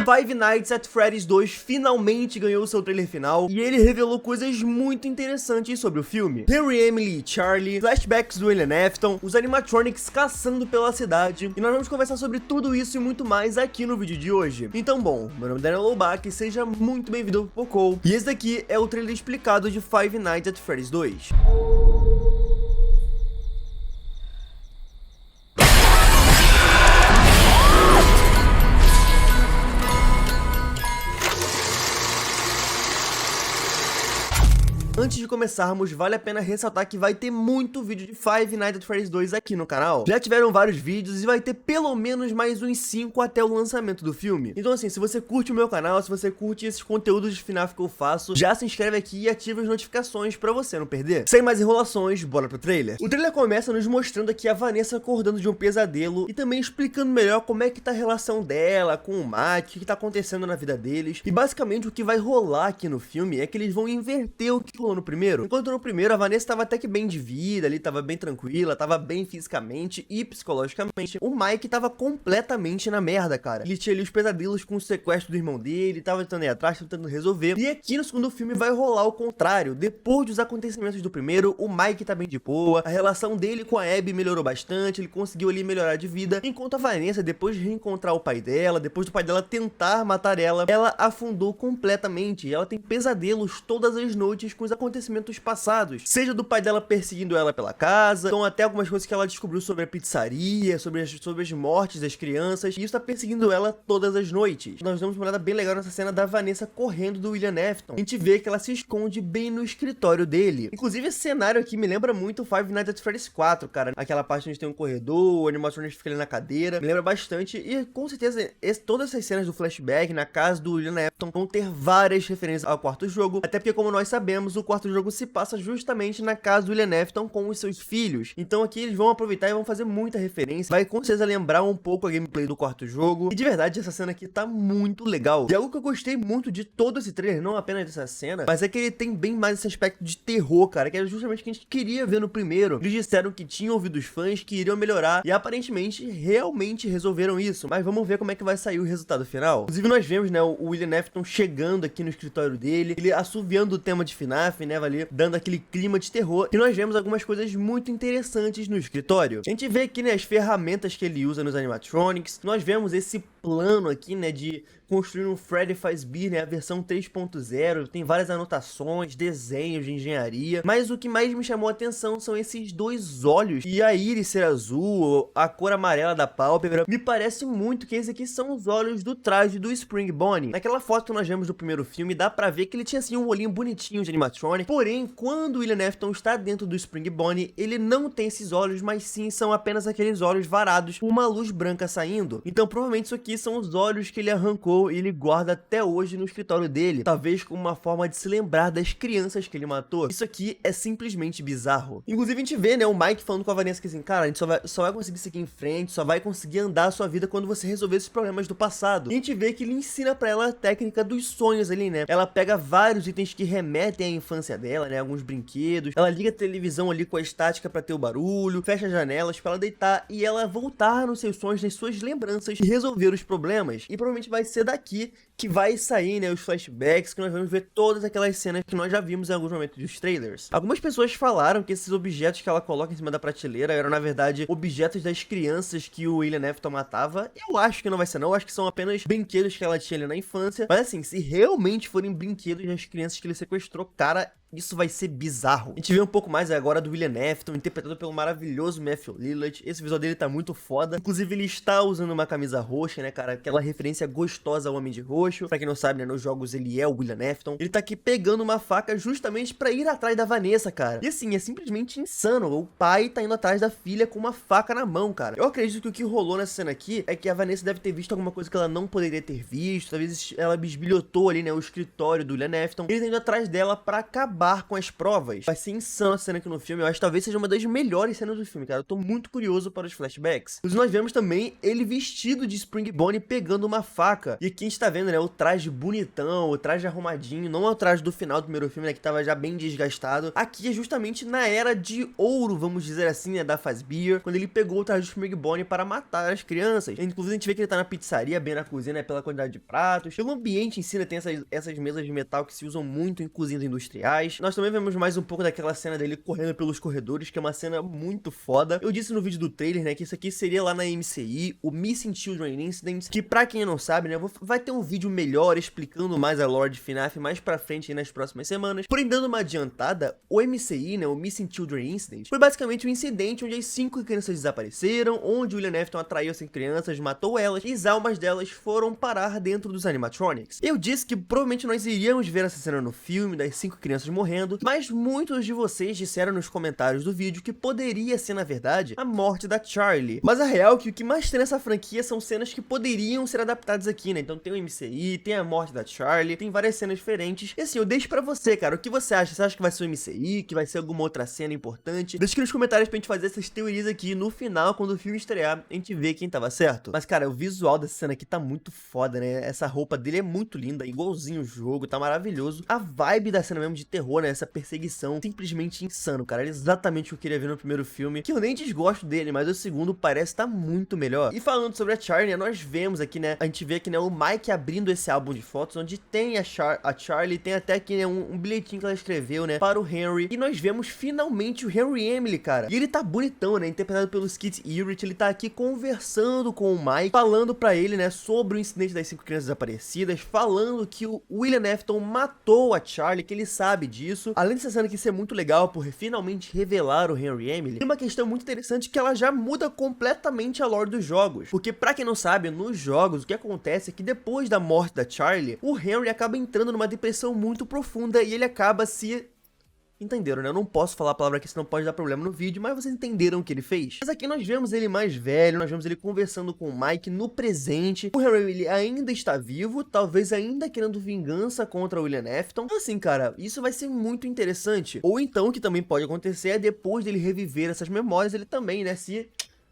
Five Nights at Freddy's 2 finalmente ganhou seu trailer final e ele revelou coisas muito interessantes sobre o filme. Harry, Emily e Charlie, flashbacks do William Afton, os animatronics caçando pela cidade, e nós vamos conversar sobre tudo isso e muito mais aqui no vídeo de hoje. Então bom, meu nome é Daniel Loubach e seja muito bem-vindo ao Pocou, e esse daqui é o trailer explicado de Five Nights at Freddy's 2. Antes de começarmos, vale a pena ressaltar que vai ter muito vídeo de Five Nights at Freddy's 2 aqui no canal. Já tiveram vários vídeos e vai ter pelo menos mais uns 5 até o lançamento do filme. Então assim, se você curte o meu canal, se você curte esses conteúdos de FNAF que eu faço, já se inscreve aqui e ativa as notificações pra você não perder. Sem mais enrolações, bora pro trailer. O trailer começa nos mostrando aqui a Vanessa acordando de um pesadelo e também explicando melhor como é que tá a relação dela com o Mike, o que tá acontecendo na vida deles. E basicamente o que vai rolar aqui no filme é que eles vão inverter o que rolou no primeiro. Enquanto no primeiro a Vanessa tava até que bem de vida ali, tava bem tranquila, tava bem fisicamente e psicologicamente, o Mike tava completamente na merda, cara. Ele tinha ali os pesadelos com o sequestro do irmão dele, tava tentando ir atrás, tentando resolver. E aqui no segundo filme vai rolar o contrário. Depois dos acontecimentos do primeiro, o Mike tá bem de boa, a relação dele com a Abby melhorou bastante, ele conseguiu ali melhorar de vida, enquanto a Vanessa, depois de reencontrar o pai dela, depois do pai dela tentar matar ela afundou completamente. Ela tem pesadelos todas as noites com os acontecimentos passados, seja do pai dela perseguindo ela pela casa, então até algumas coisas que ela descobriu sobre a pizzaria, sobre as mortes das crianças, e isso tá perseguindo ela todas as noites. Nós damos uma olhada bem legal nessa cena da Vanessa correndo do William Afton. A gente vê que ela se esconde bem no escritório dele. Inclusive esse cenário aqui me lembra muito Five Nights at Freddy's 4, cara. Aquela parte onde tem um corredor, o animatronic fica ali na cadeira, me lembra bastante, e com certeza todas essas cenas do flashback na casa do William Afton vão ter várias referências ao quarto jogo, até porque como nós sabemos, o quarto jogo se passa justamente na casa do William Afton com os seus filhos. Então aqui eles vão aproveitar e vão fazer muita referência. Vai com certeza lembrar um pouco a gameplay do quarto jogo. E de verdade essa cena aqui tá muito legal. E algo que eu gostei muito de todo esse trailer, não apenas dessa cena, mas é que ele tem bem mais esse aspecto de terror, cara, que era justamente o que a gente queria ver no primeiro. Eles disseram que tinham ouvido os fãs, que iriam melhorar, e aparentemente realmente resolveram isso. Mas vamos ver como é que vai sair o resultado final. Inclusive nós vemos, né, o William Afton chegando aqui no escritório dele, ele assoviando o tema de FNAF, né, ali, dando aquele clima de terror, e nós vemos algumas coisas muito interessantes no escritório. A gente vê aqui, né, as ferramentas que ele usa nos animatronics, nós vemos esse plano aqui, né, de construir um Freddy Fazbear, né, a versão 3.0, tem várias anotações, desenhos de engenharia, mas o que mais me chamou a atenção são esses dois olhos, e a íris ser azul, a cor amarela da pálpebra, me parece muito que esses aqui são os olhos do traje do Spring Bonnie. Naquela foto que nós vemos do primeiro filme, dá pra ver que ele tinha assim um olhinho bonitinho de animatronic, porém, quando o William Afton está dentro do Spring Bonnie, ele não tem esses olhos, mas sim são apenas aqueles olhos varados com uma luz branca saindo. Então provavelmente isso aqui são os olhos que ele arrancou e ele guarda até hoje no escritório dele, talvez como uma forma de se lembrar das crianças que ele matou. Isso aqui é simplesmente bizarro. Inclusive a gente vê, né, o Mike falando com a Vanessa que assim, cara, a gente só vai conseguir seguir em frente, só vai conseguir andar a sua vida quando você resolver esses problemas do passado. E a gente vê que ele ensina pra ela a técnica dos sonhos ali, né? Ela pega vários itens que remetem à infância dela, né, alguns brinquedos, ela liga a televisão ali com a estática pra ter o barulho, fecha as janelas pra ela deitar e ela voltar nos seus sonhos, nas suas lembranças e resolver os problemas. E provavelmente vai ser daqui que vai sair, né, os flashbacks, que nós vamos ver todas aquelas cenas que nós já vimos em alguns momentos dos trailers. Algumas pessoas falaram que esses objetos que ela coloca em cima da prateleira eram, na verdade, objetos das crianças que o William Afton matava. Eu acho que não vai ser não, eu acho que são apenas brinquedos que ela tinha ali na infância. Mas assim, se realmente forem brinquedos das crianças que ele sequestrou, cara, isso vai ser bizarro. A gente vê um pouco mais agora do William Afton, interpretado pelo maravilhoso Matthew Lillard. Esse visual dele tá muito foda. Inclusive, ele está usando uma camisa roxa, né, cara? Aquela referência gostosa ao Homem de Roxo. Pra quem não sabe, né, nos jogos ele é o William Afton. Ele tá aqui pegando uma faca justamente pra ir atrás da Vanessa, cara. E assim, é simplesmente insano. O pai tá indo atrás da filha com uma faca na mão, cara. Eu acredito que o que rolou nessa cena aqui é que a Vanessa deve ter visto alguma coisa que ela não poderia ter visto. Talvez ela bisbilhotou ali, né, o escritório do William Afton. Ele tá indo atrás dela pra acabar acabar com as provas. Vai ser insano a cena aqui no filme, eu acho que talvez seja uma das melhores cenas do filme, cara. Eu tô muito curioso para os flashbacks. Nós vemos também ele vestido de Spring Bonnie pegando uma faca. E aqui a gente tá vendo, né, o traje bonitão, o traje arrumadinho, não é o traje do final do primeiro filme, né, que tava já bem desgastado. Aqui é justamente na era de ouro, vamos dizer assim, né, da Fazbear, quando ele pegou o traje de Spring Bonnie para matar as crianças. Inclusive a gente vê que ele tá na pizzaria, bem na cozinha, né, pela quantidade de pratos. Pelo ambiente em si, né, tem essas mesas de metal que se usam muito em cozinhas industriais. Nós também vemos mais um pouco daquela cena dele correndo pelos corredores, que é uma cena muito foda. Eu disse no vídeo do trailer, né, que isso aqui seria lá na MCI, o Missing Children Incident, que pra quem não sabe, né, vai ter um vídeo melhor explicando mais a lore de FNAF mais pra frente aí nas próximas semanas. Porém, dando uma adiantada, o MCI, né, o Missing Children Incident, foi basicamente um incidente onde as 5 crianças desapareceram, onde o William Afton atraiu 5 crianças, matou elas, e as almas delas foram parar dentro dos animatronics. Eu disse que provavelmente nós iríamos ver essa cena no filme, das 5 crianças morrendo, mas muitos de vocês disseram nos comentários do vídeo que poderia ser, na verdade, a morte da Charlie. Mas a real é que o que mais tem nessa franquia são cenas que poderiam ser adaptadas aqui, né? Então tem o MCI, tem a morte da Charlie, tem várias cenas diferentes. E assim, eu deixo pra você, cara, o que você acha? Você acha que vai ser o MCI, que vai ser alguma outra cena importante? Deixa aqui nos comentários pra gente fazer essas teorias aqui. No final, quando o filme estrear, a gente vê quem tava certo. Mas, cara, o visual dessa cena aqui tá muito foda, né? Essa roupa dele é muito linda, igualzinho o jogo, tá maravilhoso. A vibe da cena mesmo de terror, né? Essa perseguição, simplesmente insano, cara. Era exatamente o que eu queria ver no primeiro filme, que eu nem desgosto dele, mas o segundo parece tá muito melhor. E falando sobre a Charlie, né, nós vemos aqui, né, a gente vê aqui, né, o Mike abrindo esse álbum de fotos, onde tem a Charlie, tem até aqui, né, um bilhetinho que ela escreveu, né, para o Henry, e nós vemos finalmente o Henry Emily, cara, e ele tá bonitão, né, interpretado pelo Skeet Ulrich. Ele tá aqui conversando com o Mike, falando pra ele, né, sobre o incidente das 5 crianças desaparecidas, falando que o William Afton matou a Charlie, que ele sabe disso. Além dessa cena aqui ser muito legal por finalmente revelar o Henry Emily, tem uma questão muito interessante que ela já muda completamente a lore dos jogos, porque pra quem não sabe, nos jogos o que acontece é que depois da morte da Charlie, o Henry acaba entrando numa depressão muito profunda e ele acaba se... Entenderam, né? Eu não posso falar a palavra aqui, senão pode dar problema no vídeo, mas vocês entenderam o que ele fez. Mas aqui nós vemos ele mais velho, nós vemos ele conversando com o Mike no presente. O Henry ele ainda está vivo, talvez ainda querendo vingança contra o William Afton. Então, assim, cara, isso vai ser muito interessante. Ou então, o que também pode acontecer é depois dele reviver essas memórias, ele também, né, se...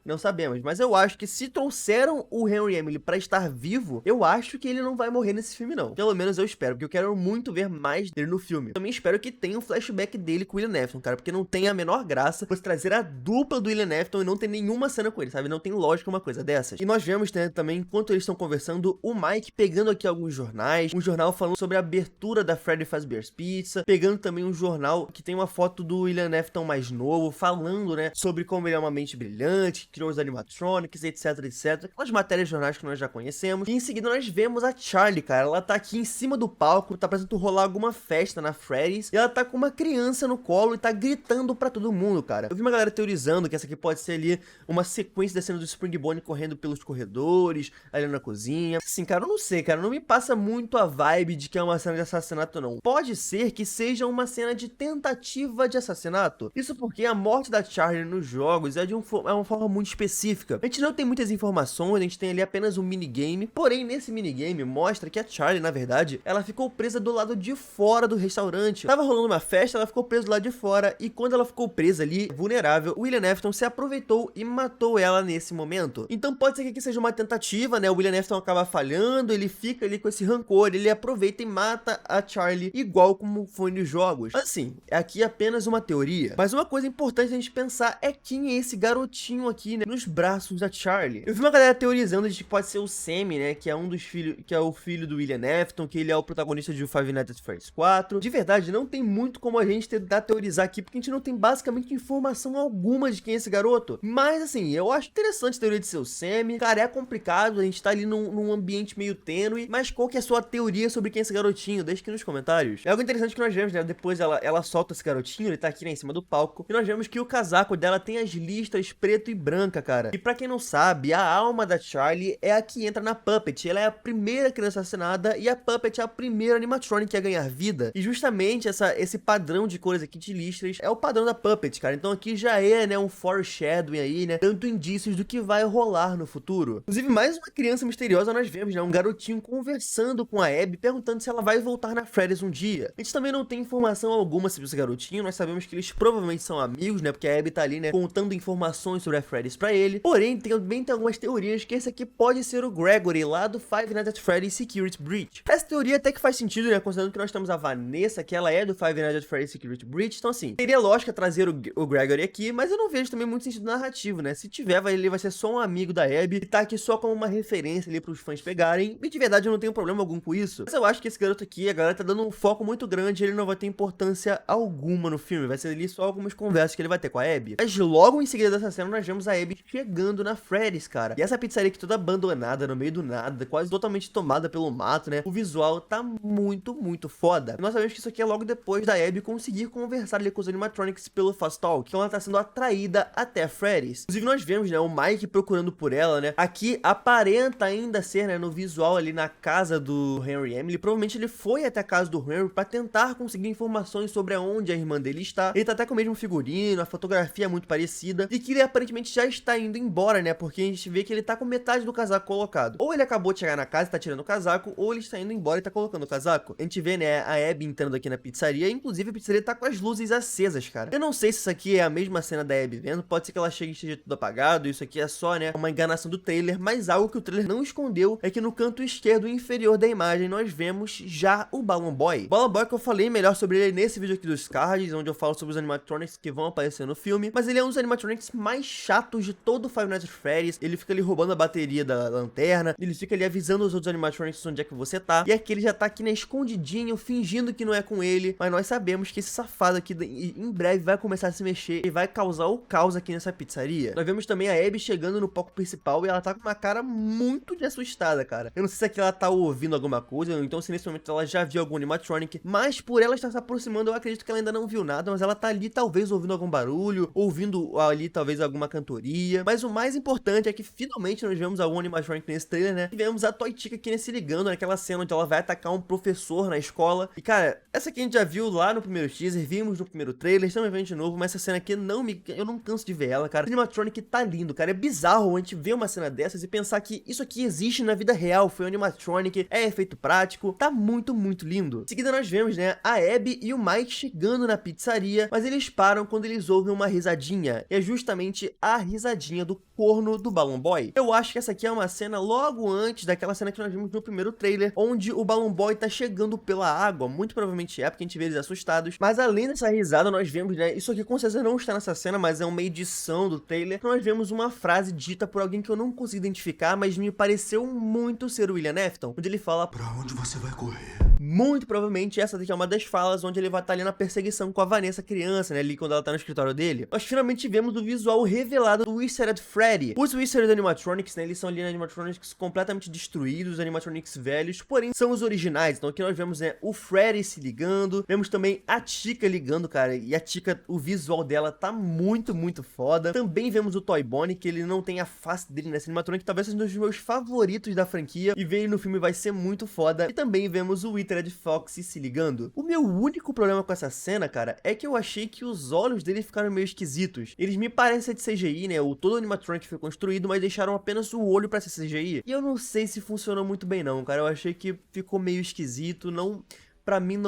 Não sabemos, mas eu acho que se trouxeram o Henry Emily pra estar vivo, eu acho que ele não vai morrer nesse filme não. Pelo menos eu espero, porque eu quero muito ver mais dele no filme. Também espero que tenha um flashback dele com o William Afton, cara, porque não tem a menor graça você trazer a dupla do William Afton e não ter nenhuma cena com ele, sabe? Não tem lógica uma coisa dessas. E nós vemos, né, também, enquanto eles estão conversando, o Mike pegando aqui alguns jornais, um jornal falando sobre a abertura da Freddy Fazbear's Pizza, pegando também um jornal que tem uma foto do William Afton mais novo, falando, né, sobre como ele é uma mente brilhante, criou os animatronics, etc, etc. Aquelas matérias de jornais que nós já conhecemos. E em seguida nós vemos a Charlie, cara. Ela tá aqui em cima do palco, tá parecendo rolar alguma festa na Freddy's. E ela tá com uma criança no colo e tá gritando pra todo mundo, cara. Eu vi uma galera teorizando que essa aqui pode ser ali uma sequência da cena do Spring Bonnie correndo pelos corredores, ali na cozinha. Assim, cara, eu não sei, cara. Não me passa muito a vibe de que é uma cena de assassinato, não. Pode ser que seja uma cena de tentativa de assassinato. Isso porque a morte da Charlie nos jogos é uma forma muito específica. A gente não tem muitas informações, a gente tem ali apenas um minigame, porém nesse minigame mostra que a Charlie, na verdade, ela ficou presa do lado de fora do restaurante. Tava rolando uma festa, ela ficou presa do lado de fora, e quando ela ficou presa ali, vulnerável, o William Afton se aproveitou e matou ela nesse momento. Então pode ser que aqui seja uma tentativa, né, o William Afton acaba falhando, ele fica ali com esse rancor, ele aproveita e mata a Charlie, igual como foi nos jogos. Assim, aqui é apenas uma teoria, mas uma coisa importante a gente pensar é quem é esse garotinho aqui, né, nos braços da Charlie. Eu vi uma galera teorizando de que pode ser o Sammy, né, que é um dos filhos, que é o filho do William Afton, que ele é o protagonista de Five Nights at Freddy's 4. De verdade, não tem muito como a gente tentar teorizar aqui, porque a gente não tem basicamente informação alguma de quem é esse garoto. Mas assim, eu acho interessante a teoria de ser o Sammy. Cara, é complicado, a gente tá ali num ambiente meio tênue, mas qual que é a sua teoria sobre quem é esse garotinho? Deixa aqui nos comentários. É algo interessante que nós vemos, né, depois ela solta esse garotinho, ele tá aqui, né, em cima do palco, e nós vemos que o casaco dela tem as listras preto e branco branca, cara. E pra quem não sabe, a alma da Charlie é a que entra na Puppet. Ela é a primeira criança assassinada e a Puppet é a primeira animatronic a ganhar vida. E justamente esse padrão de cores aqui de listras é o padrão da Puppet, cara. Então aqui já é, né, um foreshadowing aí, né, tanto indícios do que vai rolar no futuro. Inclusive, mais uma criança misteriosa nós vemos, né, um garotinho conversando com a Abby, perguntando se ela vai voltar na Freddy's um dia. A gente também não tem informação alguma sobre esse garotinho, nós sabemos que eles provavelmente são amigos, né, porque a Abby tá ali, né, contando informações sobre a Freddy's pra ele. Porém, também tem algumas teorias que esse aqui pode ser o Gregory, lá do Five Nights at Freddy's Security Breach. Essa teoria até que faz sentido, né, considerando que nós temos a Vanessa, que ela é do Five Nights at Freddy's Security Breach, então assim, teria lógica trazer o Gregory aqui, mas eu não vejo também muito sentido narrativo, né, se tiver, ele vai ser só um amigo da Abby, e tá aqui só como uma referência ali pros fãs pegarem, e de verdade eu não tenho problema algum com isso, mas eu acho que esse garoto aqui, a galera tá dando um foco muito grande, ele não vai ter importância alguma no filme, vai ser ali só algumas conversas que ele vai ter com a Abby. Mas logo em seguida dessa cena nós vemos a Abby chegando na Freddy's, cara, e essa pizzaria aqui toda abandonada, no meio do nada, quase totalmente tomada pelo mato, né, o visual tá muito foda. E nós sabemos que isso aqui é logo depois da Abby conseguir conversar ali com os animatronics pelo Fast Talk, então ela tá sendo atraída até a Freddy's. Inclusive nós vemos, né, o Mike procurando por ela, né, aqui aparenta ainda ser, né, no visual ali na casa do Henry Emily, provavelmente ele foi até a casa do Henry pra tentar conseguir informações sobre aonde a irmã dele está. Ele tá até com o mesmo figurino, a fotografia é muito parecida, e que ele aparentemente já está indo embora, né, porque a gente vê que ele tá com metade do casaco colocado. Ou ele acabou de chegar na casa e tá tirando o casaco, ou ele está indo embora e tá colocando o casaco. A gente vê, né, a Abby entrando aqui na pizzaria, inclusive a pizzaria tá com as luzes acesas, cara. Eu não sei se isso aqui é a mesma cena da Abby vendo, pode ser que ela chegue e esteja tudo apagado, isso aqui é só, né, uma enganação do trailer, mas algo que o trailer não escondeu é que no canto esquerdo inferior da imagem nós vemos já o Balloon Boy. O Balloon Boy que eu falei melhor sobre ele nesse vídeo aqui dos cards, onde eu falo sobre os animatronics que vão aparecer no filme, mas ele é um dos animatronics mais chatos de todo o Five Nights at Freddy's. Ele fica ali roubando a bateria da lanterna, ele fica ali avisando os outros animatronics onde é que você tá, e aqui ele já tá aqui, né, escondidinho, fingindo que não é com ele, mas nós sabemos que esse safado aqui em breve vai começar a se mexer e vai causar o caos aqui nessa pizzaria. Nós vemos também a Abby chegando no palco principal e ela tá com uma cara muito de assustada, cara. Eu não sei se aqui ela tá ouvindo alguma coisa, ou então se nesse momento ela já viu algum animatronic, mas por ela estar se aproximando, eu acredito que ela ainda não viu nada, mas ela tá ali talvez ouvindo algum barulho, ouvindo ali talvez alguma cantoria, mas o mais importante é que finalmente nós vemos algum animatronic nesse trailer, né, e vemos a Toy Chica aqui, né, se ligando naquela cena onde ela vai atacar um professor na escola, e cara, essa aqui a gente já viu lá no primeiro teaser, vimos no primeiro trailer, estamos vendo de novo, mas essa cena aqui eu não canso de ver ela, cara. O animatronic tá lindo, cara, é bizarro a gente ver uma cena dessas e pensar que isso aqui existe na vida real, foi um animatronic, é efeito prático, tá muito lindo. Em seguida nós vemos, né, a Abby e o Mike chegando na pizzaria, mas eles param quando eles ouvem uma risadinha, e é justamente a risadinha do corno do Balloon Boy. Eu acho que essa aqui é uma cena logo antes daquela cena que nós vimos no primeiro trailer, onde o Balloon Boy tá chegando pela água, muito provavelmente é porque a gente vê eles assustados, mas além dessa risada nós vemos, né, isso aqui com certeza não está nessa cena, mas é uma edição do trailer, nós vemos uma frase dita por alguém que eu não consigo identificar, mas me pareceu muito ser o William Afton, onde ele fala: "Pra onde você vai correr?" Muito provavelmente essa daqui é uma das falas onde ele vai estar ali na perseguição com a Vanessa criança, né, ali quando ela tá no escritório dele. Nós finalmente vemos o visual revelado do Wizard Freddy. Os Wizard Animatronics, né, eles são ali animatronics completamente destruídos, animatronics velhos, porém são os originais. Então aqui nós vemos, né, o Freddy se ligando, vemos também a Chica ligando, cara, e a Chica, o visual dela tá muito foda. Também vemos o Toy Bonnie, que ele não tem a face dele nesse animatronic, talvez seja um dos meus favoritos da franquia, e ver ele no filme vai ser muito foda. E também vemos o Withered Fox se ligando. O meu único problema com essa cena, cara, é que eu achei que os olhos dele ficaram meio esquisitos. Eles me parecem de CGI, né, todo o animatronic foi construído, mas deixaram apenas o olho pra ser CGI. E eu não sei se funcionou muito bem não, cara, eu achei que ficou meio esquisito, não... Pra mim,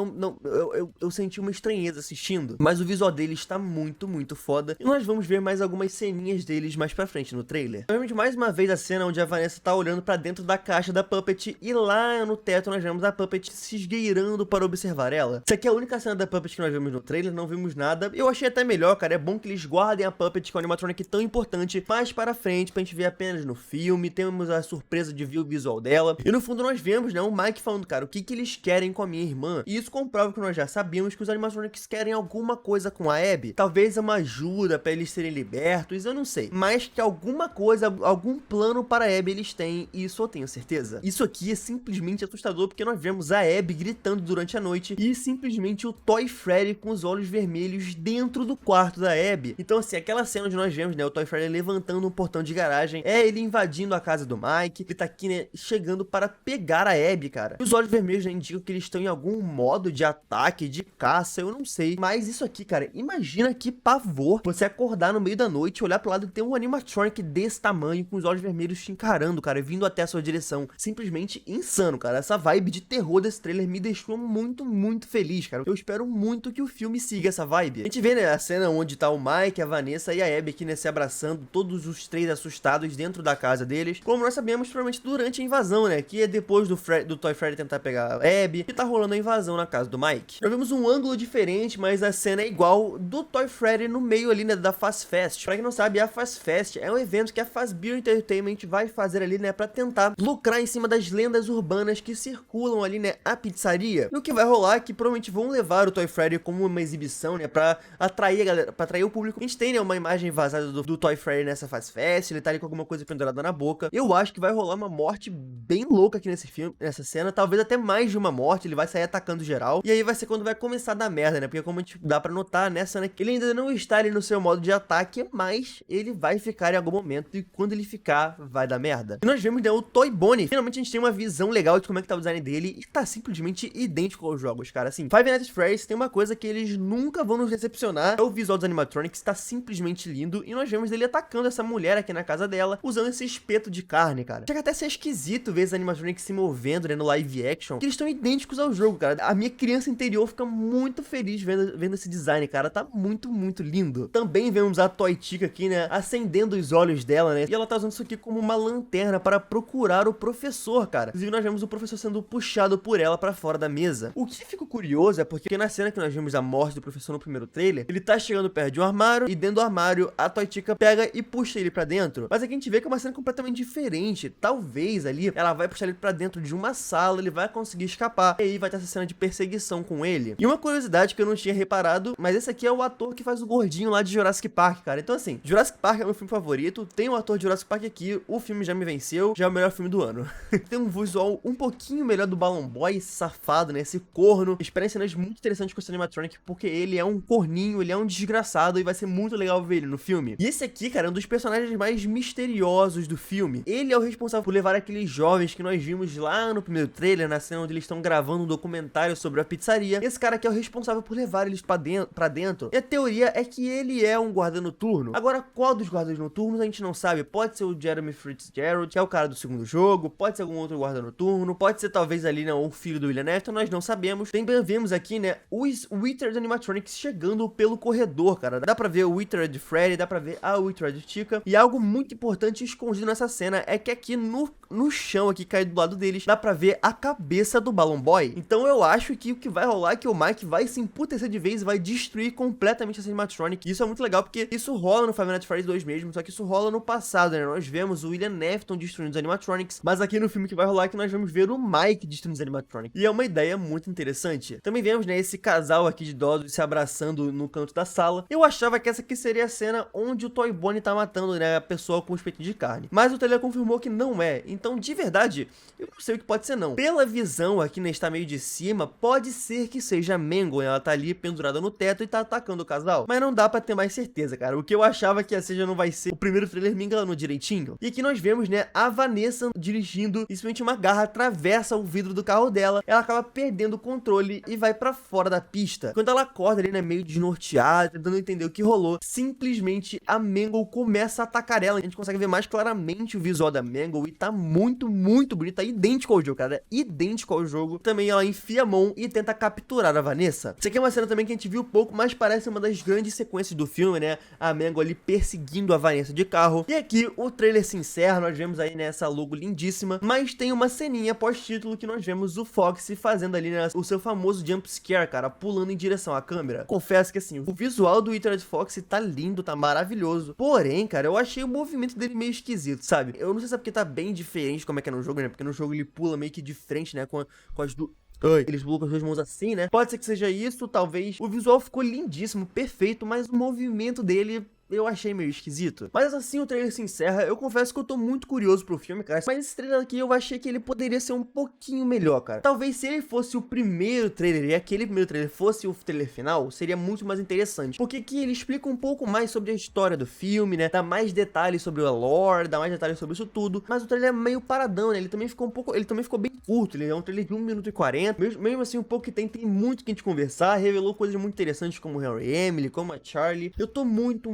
eu senti uma estranheza assistindo. Mas o visual dele está muito foda. E nós vamos ver mais algumas ceninhas deles mais pra frente no trailer. Nós vemos mais uma vez a cena onde a Vanessa tá olhando pra dentro da caixa da Puppet. E lá no teto nós vemos a Puppet se esgueirando para observar ela. Essa aqui é a única cena da Puppet que nós vemos no trailer, não vimos nada. Eu achei até melhor, cara. É bom que eles guardem a Puppet, que é um animatronic tão importante, mais para frente, pra gente ver apenas no filme. Temos a surpresa de ver o visual dela. E no fundo nós vemos, né, o Mike falando, cara, o que eles querem com a minha irmã. vilã, e isso comprova que nós já sabíamos que os animatronics querem alguma coisa com a Abby. Talvez uma ajuda pra eles serem libertos, eu não sei. Mas que alguma coisa, algum plano para a Abby eles têm, e isso eu tenho certeza. Isso aqui é simplesmente assustador, porque nós vemos a Abby gritando durante a noite e simplesmente o Toy Freddy com os olhos vermelhos dentro do quarto da Abby. Então assim, aquela cena onde nós vemos, né, o Toy Freddy levantando um portão de garagem, é ele invadindo a casa do Mike, ele tá aqui, né, chegando para pegar a Abby, cara. Os olhos vermelhos, né, indicam que eles estão em algum modo de ataque, de caça, eu não sei. Mas isso aqui, cara, imagina que pavor você acordar no meio da noite, olhar pro lado e ter um animatronic desse tamanho, com os olhos vermelhos te encarando, cara, vindo até a sua direção. Simplesmente insano, cara. Essa vibe de terror desse trailer me deixou muito, muito feliz, cara. Eu espero muito que o filme siga essa vibe. A gente vê, né, a cena onde tá o Mike, a Vanessa e a Abby aqui, né, se abraçando, todos os três assustados dentro da casa deles. Como nós sabemos, provavelmente durante a invasão, né, que é depois do Toy Freddy tentar pegar a Abby, que tá rolando a invasão na casa do Mike. Nós vemos um ângulo diferente, mas a cena é igual do Toy Freddy no meio ali, né, da Fast Fest. Pra quem não sabe, a Fast Fest é um evento que a Fazbear Entertainment vai fazer ali, né, pra tentar lucrar em cima das lendas urbanas que circulam ali, né, a pizzaria. E o que vai rolar é que provavelmente vão levar o Toy Freddy como uma exibição, né, pra atrair a galera, pra atrair o público. A gente tem, né, uma imagem vazada do Toy Freddy nessa Fast Fest, ele tá ali com alguma coisa pendurada na boca. Eu acho que vai rolar uma morte bem louca aqui nesse filme, nessa cena, talvez até mais de uma morte, ele vai sair atacando geral, e aí vai ser quando vai começar a dar merda, né, porque como a gente dá pra notar nessa, né, que ele ainda não está ali no seu modo de ataque, mas ele vai ficar em algum momento, e quando ele ficar, vai dar merda. E nós vemos, né, o Toy Bonnie, finalmente a gente tem uma visão legal de como é que tá o design dele, e tá simplesmente idêntico aos jogos, cara, assim, Five Nights at Freddy's tem uma coisa que eles nunca vão nos decepcionar, é o visual dos animatronics, tá simplesmente lindo, e nós vemos ele atacando essa mulher aqui na casa dela, usando esse espeto de carne, cara. Chega até a ser esquisito ver esses animatronics se movendo, né, no live action, que eles estão idênticos ao jogo, cara. A minha criança interior fica muito feliz vendo esse design, cara, tá muito, muito lindo. Também vemos a Toy Chica aqui, né, acendendo os olhos dela, né, e ela tá usando isso aqui como uma lanterna para procurar o professor, cara. Inclusive nós vemos o professor sendo puxado por ela pra fora da mesa. O que fica curioso é porque na cena que nós vimos a morte do professor no primeiro trailer, ele tá chegando perto de um armário, e dentro do armário a Toy Chica pega e puxa ele pra dentro. Mas aqui a gente vê que é uma cena completamente diferente. Talvez ali ela vai puxar ele pra dentro de uma sala, ele vai conseguir escapar, e aí vai ter essa cena de perseguição com ele. E uma curiosidade que eu não tinha reparado, mas esse aqui é o ator que faz o gordinho lá de Jurassic Park, cara. Então assim, Jurassic Park é meu filme favorito, tem o ator de Jurassic Park aqui, o filme já me venceu, já é o melhor filme do ano. Tem um visual um pouquinho melhor do Balloon Boy, esse safado, né, esse corno. Esperem cenas muito interessantes com esse animatronic, porque ele é um corninho, ele é um desgraçado, e vai ser muito legal ver ele no filme. E esse aqui, cara, é um dos personagens mais misteriosos do filme. Ele é o responsável por levar aqueles jovens que nós vimos lá no primeiro trailer, na cena onde eles estão gravando um documentário sobre a pizzaria. Esse cara aqui é o responsável por levar eles pra dentro. E a teoria é que ele é um guarda noturno. Agora, qual dos guardas noturnos a gente não sabe. Pode ser o Jeremy Fitzgerald, que é o cara do segundo jogo, pode ser algum outro guarda noturno, pode ser talvez ali, né, o filho do William Afton, nós não sabemos. Também vemos aqui, né, os Withered Animatronics chegando pelo corredor, cara. Dá pra ver o Withered Freddy, dá pra ver a Withered Chica. E algo muito importante escondido nessa cena é que aqui no chão, aqui caído do lado deles, dá pra ver a cabeça do Balloon Boy. Então eu acho que o que vai rolar é que o Mike vai se emputecer de vez e vai destruir completamente esse animatronic. Isso é muito legal, porque isso rola no Five Nights at Freddy's 2 mesmo, só que isso rola no passado, né? Nós vemos o William Afton destruindo os animatronics, mas aqui no filme que vai rolar é que nós vamos ver o Mike destruindo os animatronics. E é uma ideia muito interessante. Também vemos, né, esse casal aqui de idosos se abraçando no canto da sala. Eu achava que essa aqui seria a cena onde o Toy Bonnie tá matando, né, a pessoa com o espetinho de carne. Mas o trailer confirmou que não é. Então, de verdade, eu não sei o que pode ser não. Pela visão aqui, né, está meio de cima, pode ser que seja a Mangle, ela tá ali pendurada no teto e tá atacando o casal. Mas não dá pra ter mais certeza, cara. O que eu achava que ia ser já não vai ser. O primeiro trailer me enganou direitinho. E aqui nós vemos, né, a Vanessa dirigindo e simplesmente uma garra atravessa o vidro do carro dela. Ela acaba perdendo o controle e vai pra fora da pista. Quando ela acorda ali, né, meio desnorteada, tentando entender o que rolou, simplesmente a Mangle começa a atacar ela. A gente consegue ver mais claramente o visual da Mangle e tá muito, muito bonito. Tá idêntico ao jogo, cara. É idêntico ao jogo. Também ela enfia a mão e tenta capturar a Vanessa. Isso aqui é uma cena também que a gente viu pouco, mas parece uma das grandes sequências do filme, né? A Mangle ali perseguindo a Vanessa de carro. E aqui o trailer se encerra, nós vemos aí, né, essa logo lindíssima, mas tem uma ceninha pós-título que nós vemos o Foxy fazendo ali, né, o seu famoso jump scare, cara, pulando em direção à câmera. Confesso que assim, o visual do Withered Foxy tá lindo, tá maravilhoso. Porém, cara, eu achei o movimento dele meio esquisito, sabe? Eu não sei se é porque tá bem diferente como é que é no jogo, né? Porque no jogo ele pula meio que de frente, né, com as duas... Oi. Eles colocam as duas mãos assim, né? Pode ser que seja isso, talvez. O visual ficou lindíssimo, perfeito, mas o movimento dele eu achei meio esquisito. Mas assim o trailer se encerra. Eu confesso que eu tô muito curioso pro filme, cara. Mas esse trailer aqui eu achei que ele poderia ser um pouquinho melhor, cara. Talvez se ele fosse o primeiro trailer e aquele primeiro trailer fosse o trailer final, seria muito mais interessante. Porque aqui ele explica um pouco mais sobre a história do filme, né? Dá mais detalhes sobre a lore, dá mais detalhes sobre isso tudo. Mas o trailer é meio paradão, né? Ele também ficou bem curto. Ele é um trailer de 1 minuto e 40. Mesmo assim, o pouco que tem muito que a gente conversar. Revelou coisas muito interessantes como o Harry e Emily, como a Charlie. Eu tô muito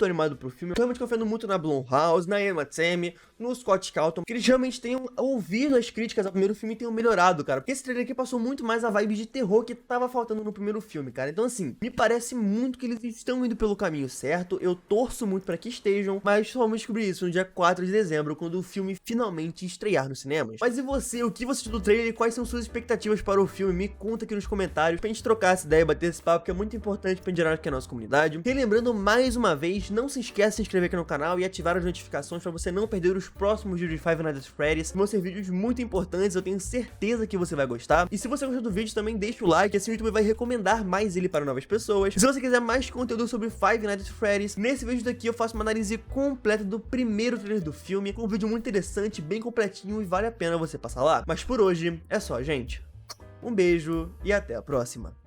animado pro filme. Eu tô realmente confiando muito na Blumhouse, na Emma Tammy, no Scott Calton, que eles realmente tenham ouvido as críticas ao primeiro filme e tenham melhorado, cara. Porque esse trailer aqui passou muito mais a vibe de terror que tava faltando no primeiro filme, cara. Então, assim, me parece muito que eles estão indo pelo caminho certo. Eu torço muito pra que estejam, mas só vamos descobrir isso no dia 4 de dezembro, quando o filme finalmente estrear nos cinemas. Mas e você? O que você achou do trailer e quais são suas expectativas para o filme? Me conta aqui nos comentários pra gente trocar essa ideia, bater esse papo, que é muito importante pra gente gerar aqui a nossa comunidade. E lembrando mais uma vez, não se esqueça de se inscrever aqui no canal e ativar as notificações para você não perder os próximos vídeos de Five Nights at Freddy's. Vão ser vídeos muito importantes, eu tenho certeza que você vai gostar. E se você gostou do vídeo, também deixa o like, assim o YouTube vai recomendar mais ele para novas pessoas. Se você quiser mais conteúdo sobre Five Nights at Freddy's, nesse vídeo daqui eu faço uma análise completa do primeiro trailer do filme, com um vídeo muito interessante, bem completinho e vale a pena você passar lá. Mas por hoje é só, gente. Um beijo e até a próxima.